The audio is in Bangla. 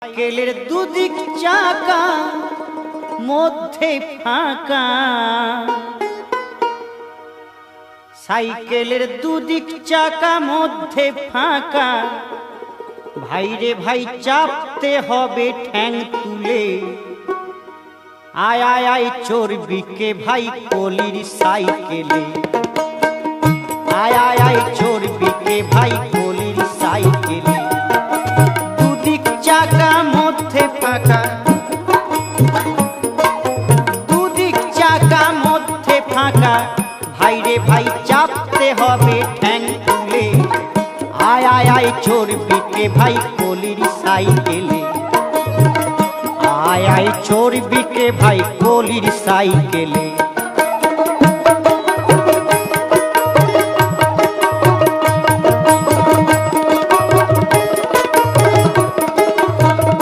সাইকেলের দুদিক চাকা মধ্যে ফাঁকা, সাইকেলের দুদিক চাকা মধ্যে ফাঁকা, ভাইরে ভাই চাপতে হবে ঠ্যাং তুলে। আয় আয় আয় চর্বিকে ভাই কলির সাইকেলে, আয় আয় আয় চর্বিকে ভাই কলির সাইকেলে। দুদিক চাকা মধ্যে ফাঁকা, দুদিক চাকা মধ্যে ফাঁকা, ভাইরে ভাই চাপতে হবে ঠ্যাং তুলে। আয় আয় আয় চর্বিকে ভাই কলির সাইকেলে, আয় আয় চর্বিকে ভাই কলির সাইকেলে।